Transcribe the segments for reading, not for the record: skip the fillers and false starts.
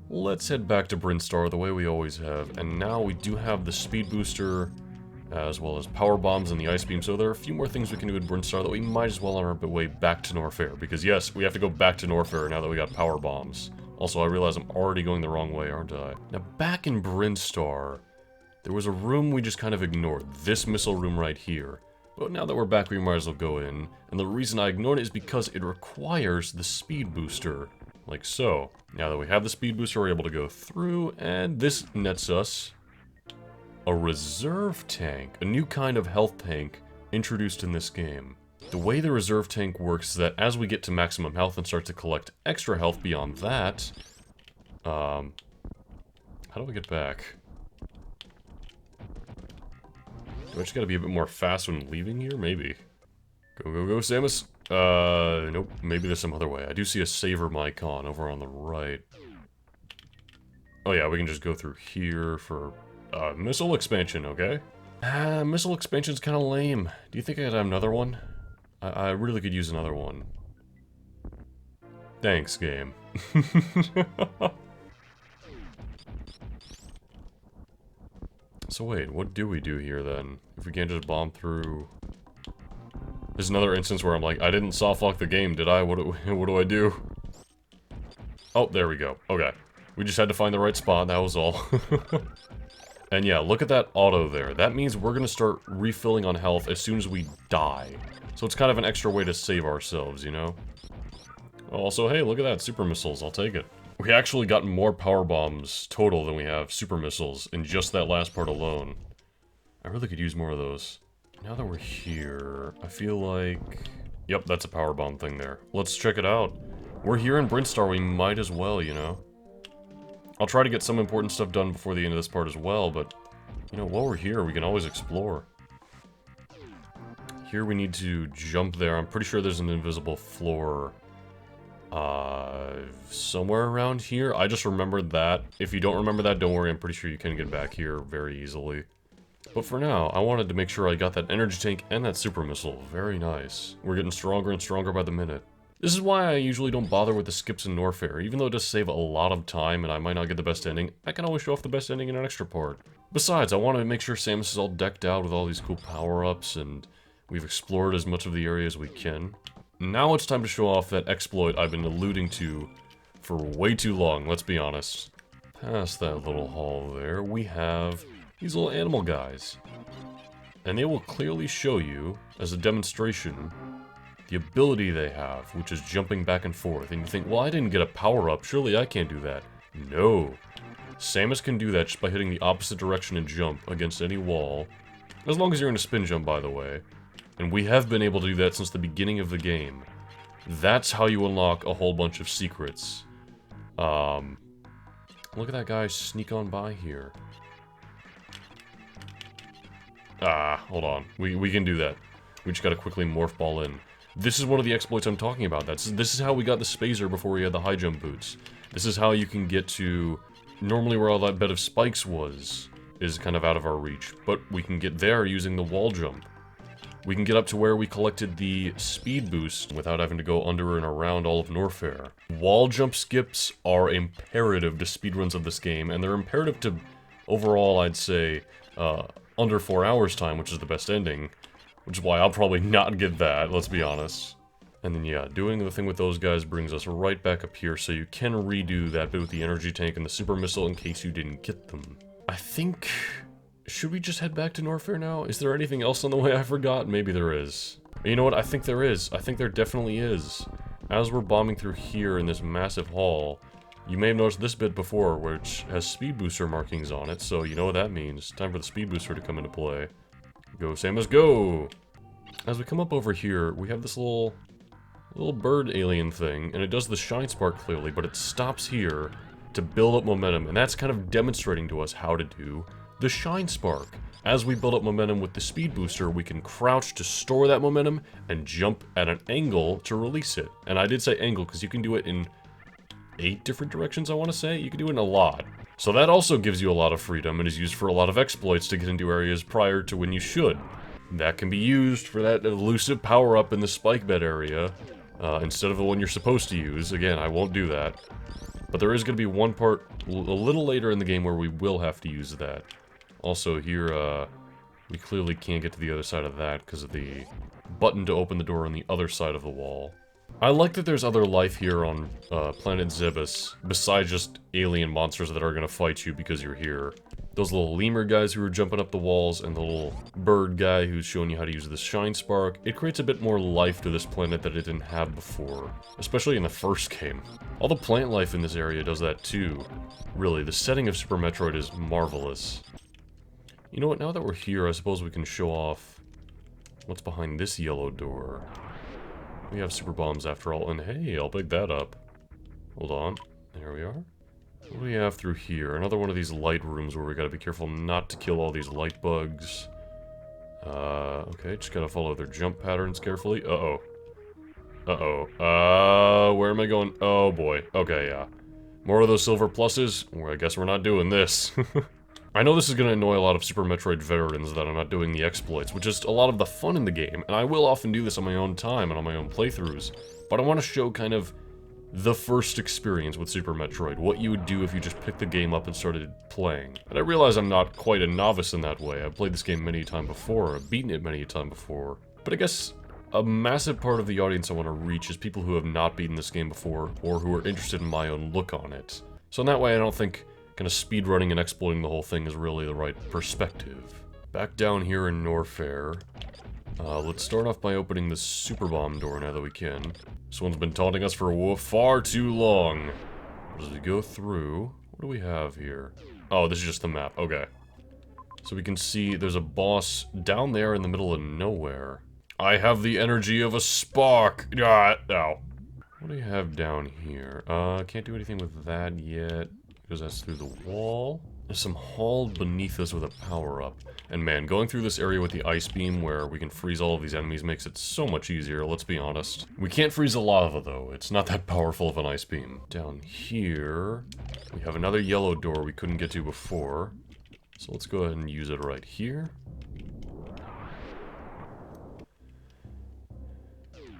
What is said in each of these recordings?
Let's head back to Brinstar the way we always have, and now we do have the speed booster, as well as power bombs and the ice beam, so there are a few more things we can do with Brinstar that we might as well on our way back to Norfair, because yes, we have to go back to Norfair now that we got power bombs. Also, I realize I'm already going the wrong way, aren't I? Now, back in Brinstar, there was a room we just kind of ignored, this missile room right here. But now that we're back, we might as well go in, and the reason I ignored it is because it requires the speed booster, like so. Now that we have the speed booster, we're able to go through, and this nets us a reserve tank, a new kind of health tank introduced in this game. The way the reserve tank works is that as we get to maximum health and start to collect extra health beyond that, how do we get back? Do I just gotta be a bit more fast when leaving here? Maybe. Go, go, go, Samus! Nope, maybe there's some other way. I do see a saver icon over on the right. Oh yeah, we can just go through here for, missile expansion, okay? Missile expansion's kinda lame. Do you think I could have another one? I really could use another one. Thanks, game. So wait, what do we do here then? If we can't just bomb through... There's another instance where I'm like, I didn't soft lock the game, did I? What do I do? Oh, there we go. Okay. We just had to find the right spot, that was all. And yeah, look at that auto there. That means we're gonna start refilling on health as soon as we die. So it's kind of an extra way to save ourselves, you know? Also, hey, look at that, super missiles, I'll take it. We actually got more power bombs total than we have super missiles in just that last part alone. I really could use more of those. Now that we're here, I feel like... Yep, that's a power bomb thing there. Let's check it out. We're here in Brinstar, we might as well, you know? I'll try to get some important stuff done before the end of this part as well, but... You know, while we're here, we can always explore. Here we need to jump there. I'm pretty sure there's an invisible floor... somewhere around here? I just remembered that. If you don't remember that, don't worry, I'm pretty sure you can get back here very easily. But for now, I wanted to make sure I got that energy tank and that super missile. Very nice. We're getting stronger and stronger by the minute. This is why I usually don't bother with the skips in Norfair. Even though it does save a lot of time and I might not get the best ending, I can always show off the best ending in an extra part. Besides, I want to make sure Samus is all decked out with all these cool power-ups and we've explored as much of the area as we can. Now it's time to show off that exploit I've been alluding to for way too long, let's be honest. Past that little hall there, we have these little animal guys. And they will clearly show you, as a demonstration, the ability they have, which is jumping back and forth. And you think, well, I didn't get a power-up, surely I can't do that. No. Samus can do that just by hitting the opposite direction and jump against any wall. As long as you're in a spin jump, by the way. And we have been able to do that since the beginning of the game. That's how you unlock a whole bunch of secrets. Look at that guy sneak on by here. Hold on. We can do that. We just gotta quickly morph ball in. This is one of the exploits I'm talking about. This is how we got the Spazer before we had the high jump boots. This is how you can get to... Normally where all that bed of spikes was, is kind of out of our reach. But we can get there using the wall jump. We can get up to where we collected the speed boost without having to go under and around all of Norfair. Wall jump skips are imperative to speedruns of this game, and they're imperative to, overall, I'd say, under 4 hours time, which is the best ending. Which is why I'll probably not get that, let's be honest. And then yeah, doing the thing with those guys brings us right back up here, so you can redo that bit with the energy tank and the super missile in case you didn't get them. I think... Should we just head back to Norfair now? Is there anything else on the way I forgot? Maybe there is. But you know what? I think there is. I think there definitely is. As we're bombing through here in this massive hall, you may have noticed this bit before, which has speed booster markings on it, so you know what that means. Time for the speed booster to come into play. Go, Samus, go! As we come up over here, we have this little bird alien thing, and it does the shine spark clearly, but it stops here to build up momentum, and that's kind of demonstrating to us how to do the shine spark. As we build up momentum with the speed booster, we can crouch to store that momentum and jump at an angle to release it. And I did say angle because you can do it in 8 different directions, I want to say. You can do it in a lot. So that also gives you a lot of freedom and is used for a lot of exploits to get into areas prior to when you should. That can be used for that elusive power-up in the spike bed area, instead of the one you're supposed to use. Again, I won't do that. But there is going to be one part a little later in the game where we will have to use that. Also, here, we clearly can't get to the other side of that because of the button to open the door on the other side of the wall. I like that there's other life here on planet Zebus, besides just alien monsters that are going to fight you because you're here. Those little lemur guys who are jumping up the walls, and the little bird guy who's showing you how to use the shine spark. It creates a bit more life to this planet that it didn't have before, especially in the first game. All the plant life in this area does that too. Really, the setting of Super Metroid is marvelous. You know what, now that we're here, I suppose we can show off what's behind this yellow door. We have super bombs after all, and hey, I'll pick that up. Hold on, there we are. What do we have through here? Another one of these light rooms where we gotta be careful not to kill all these light bugs. Okay, just gotta follow their jump patterns carefully. Uh-oh. Uh-oh. Where am I going? Oh boy. Okay, yeah. More of those silver pluses? Well, I guess we're not doing this. I know this is gonna annoy a lot of Super Metroid veterans that I'm not doing the exploits, which is a lot of the fun in the game, and I will often do this on my own time and on my own playthroughs, but I want to show kind of the first experience with Super Metroid, what you would do if you just picked the game up and started playing. And I realize I'm not quite a novice in that way. I've played this game many a time before, I've beaten it many a time before. But I guess a massive part of the audience I want to reach is people who have not beaten this game before, or who are interested in my own look on it. So in that way, I don't think kind of speedrunning and exploiting the whole thing is really the right perspective. Back down here in Norfair, let's start off by opening the super bomb door now that we can. This one's been taunting us for far too long. As we go through, what do we have here? Oh, this is just the map, okay. So we can see there's a boss down there in the middle of nowhere. I have the energy of a spark. Ah, ow. What do you have down here? Can't do anything with that yet, because that's through the wall. There's some hall beneath us with a power-up. And man, going through this area with the ice beam where we can freeze all of these enemies makes it so much easier, let's be honest. We can't freeze the lava though, it's not that powerful of an ice beam. Down here, we have another yellow door we couldn't get to before. So let's go ahead and use it right here.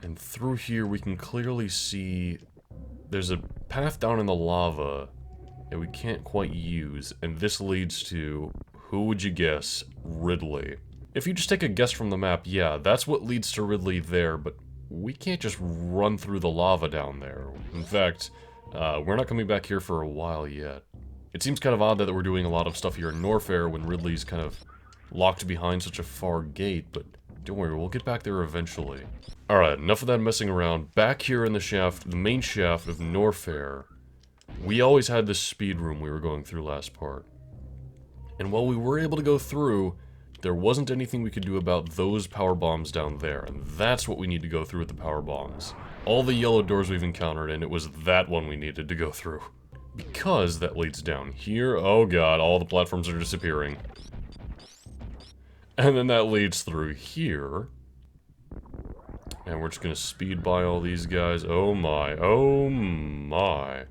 And through here we can clearly see there's a path down in the lava that we can't quite use, and this leads to, who would you guess? Ridley. If you just take a guess from the map, yeah, that's what leads to Ridley there, but we can't just run through the lava down there. In fact, we're not coming back here for a while yet. It seems kind of odd that we're doing a lot of stuff here in Norfair when Ridley's kind of locked behind such a far gate, but don't worry, we'll get back there eventually. Alright, enough of that messing around. Back here in the shaft, the main shaft of Norfair, we always had this speed room we were going through last part. And while we were able to go through, there wasn't anything we could do about those power bombs down there, and that's what we need to go through with the power bombs. All the yellow doors we've encountered, and it was that one we needed to go through. Because that leads down here. Oh god, all the platforms are disappearing. And then that leads through here. And we're just gonna speed by all these guys. Oh my, oh my.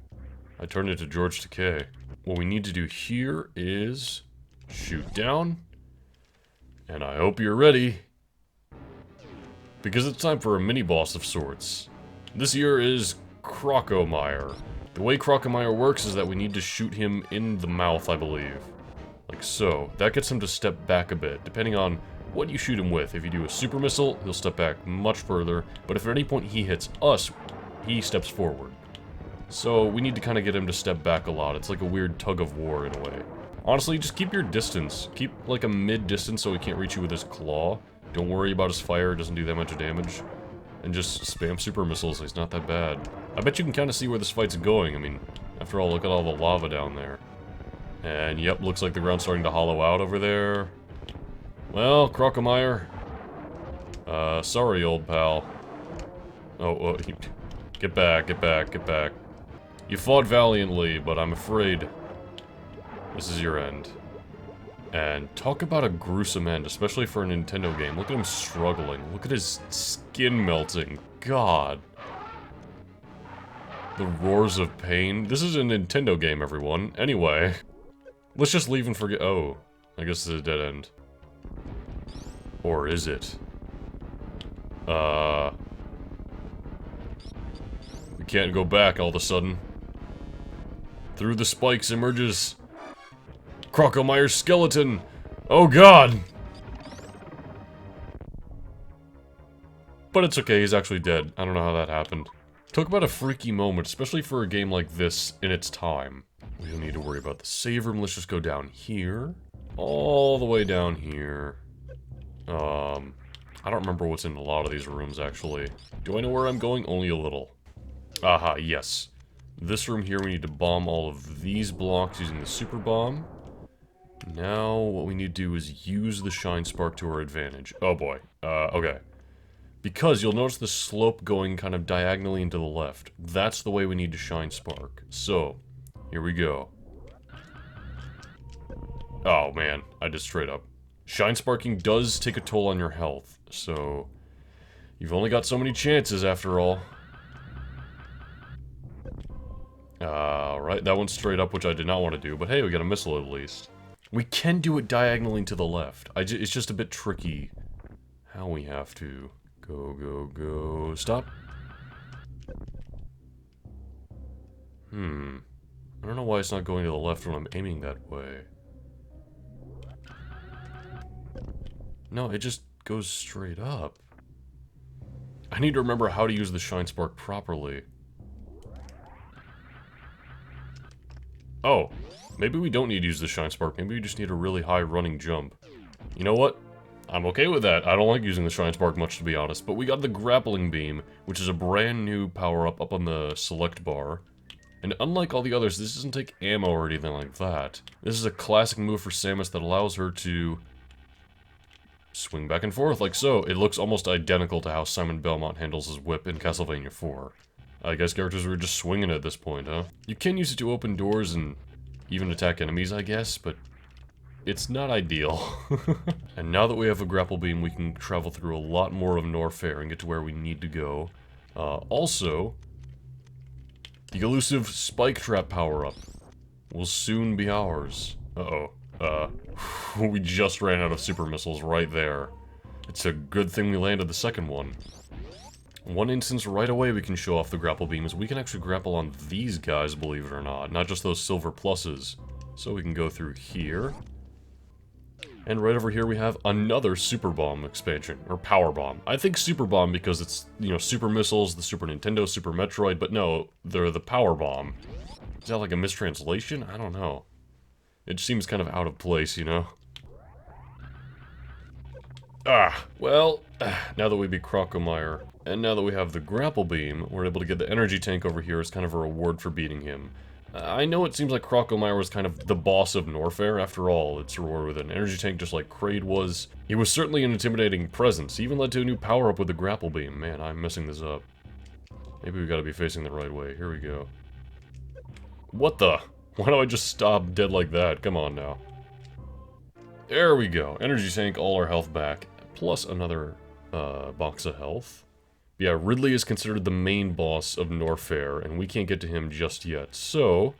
I turned into George Takei. What we need to do here is shoot down. And I hope you're ready. Because it's time for a mini-boss of sorts. This here is Crocomire. The way Crocomire works is that we need to shoot him in the mouth, I believe. Like so. That gets him to step back a bit, depending on what you shoot him with. If you do a super missile, he'll step back much further. But if at any point he hits us, he steps forward. So we need to kind of get him to step back a lot. It's like a weird tug of war in a way. Honestly, just keep your distance. Keep like a mid-distance so he can't reach you with his claw. Don't worry about his fire, it doesn't do that much damage. And just spam super missiles, he's not that bad. I bet you can kind of see where this fight's going. I mean, after all, look at all the lava down there. And yep, looks like the ground's starting to hollow out over there. Well, Crocomire. Sorry, old pal. Oh, get back, get back, get back. You fought valiantly, but I'm afraid this is your end. And talk about a gruesome end, especially for a Nintendo game. Look at him struggling. Look at his skin melting. God. The roars of pain. This is a Nintendo game, everyone. Anyway. Let's just leave and forget. Oh. I guess this is a dead end. Or is it? can't go back all of a sudden. Through the spikes emerges Crocomire's skeleton. Oh god! But it's okay, he's actually dead. I don't know how that happened. Talk about a freaky moment, especially for a game like this in its time. We don't need to worry about the save room. Let's just go down here. All the way down here. I don't remember what's in a lot of these rooms, actually. Do I know where I'm going? Only a little. Aha, yes. This room here, we need to bomb all of these blocks using the super bomb. Now, what we need to do is use the shine spark to our advantage. Oh boy. Okay. Because you'll notice the slope going kind of diagonally into the left. That's the way we need to shine spark. So, here we go. Oh man, I did straight up. Shine sparking does take a toll on your health, so you've only got so many chances after all. Right, that one's straight up, which I did not want to do, but hey, we got a missile at least. We can do it diagonally to the left. It's just a bit tricky how we have to. Go, go, go. Stop. I don't know why it's not going to the left when I'm aiming that way. No, it just goes straight up. I need to remember how to use the shine spark properly. Oh, maybe we don't need to use the shine spark. Maybe we just need a really high running jump. You know what? I'm okay with that. I don't like using the shine spark much, to be honest. But we got the grappling beam, which is a brand new power-up up on the select bar. And unlike all the others, this doesn't take ammo or anything like that. This is a classic move for Samus that allows her to swing back and forth like so. It looks almost identical to how Simon Belmont handles his whip in Castlevania 4. I guess characters were just swinging at this point, huh? You can use it to open doors and even attack enemies, I guess, but it's not ideal. And now that we have a grapple beam, we can travel through a lot more of Norfair and get to where we need to go. Also, the elusive spike trap power-up will soon be ours. Uh-oh. We just ran out of super missiles right there. It's a good thing we landed the second one. One instance right away we can show off the grapple beam is we can actually grapple on these guys, believe it or not just those silver pluses. So we can go through here. And right over here we have another Super Bomb expansion, or Power Bomb. I think Super Bomb because it's, you know, Super Missiles, the Super Nintendo, Super Metroid, but no, they're the Power Bomb. Is that like a mistranslation? I don't know. It seems kind of out of place, you know? Well, now that we beat Crocomire, and now that we have the grapple beam, we're able to get the energy tank over here as kind of a reward for beating him. I know it seems like Crocomire was kind of the boss of Norfair. After all, it's rewarded with an energy tank just like Kraid was. He was certainly an intimidating presence. He even led to a new power-up with the grapple beam. Man, I'm messing this up. Maybe we gotta be facing the right way. Here we go. What the? Why do I just stop dead like that? Come on now. There we go. Energy tank, all our health back. Plus another box of health. Yeah, Ridley is considered the main boss of Norfair, and we can't get to him just yet. So,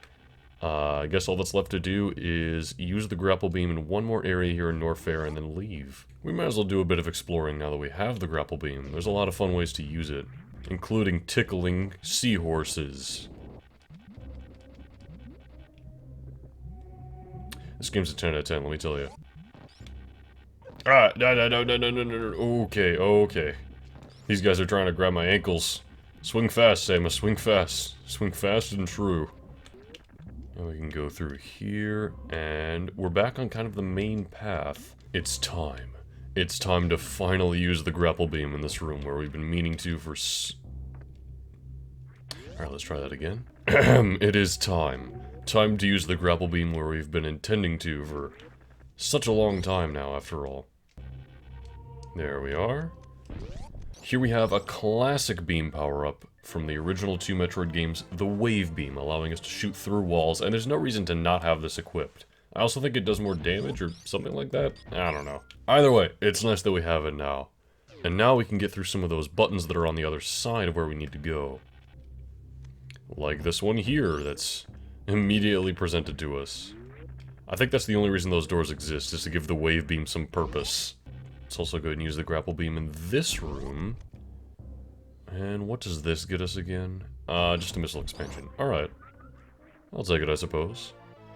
I guess all that's left to do is use the grapple beam in one more area here in Norfair and then leave. We might as well do a bit of exploring now that we have the grapple beam. There's a lot of fun ways to use it, including tickling seahorses. This game's a 10 out of 10, let me tell you. No. Okay. These guys are trying to grab my ankles. Swing fast, Samus, swing fast. Swing fast and true. Now we can go through here, and we're back on kind of the main path. It's time. It's time to finally use the grapple beam in this room where we've been meaning to for Alright, let's try that again. It is time. Time to use the grapple beam where we've been intending to for such a long time now, after all. There we are. Here we have a classic beam power-up from the original 2 Metroid games, the Wave Beam, allowing us to shoot through walls, and there's no reason to not have this equipped. I also think it does more damage or something like that. I don't know. Either way, it's nice that we have it now. And now we can get through some of those buttons that are on the other side of where we need to go. Like this one here that's immediately presented to us. I think that's the only reason those doors exist, is to give the Wave Beam some purpose. Let's also go ahead and use the grapple beam in this room. And what does this get us again? Just a missile expansion. Alright. I'll take it, I suppose.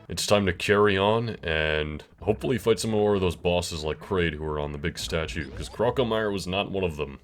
It's time to carry on, and hopefully fight some more of those bosses like Kraid who are on the big statue, because Crocomire was not one of them.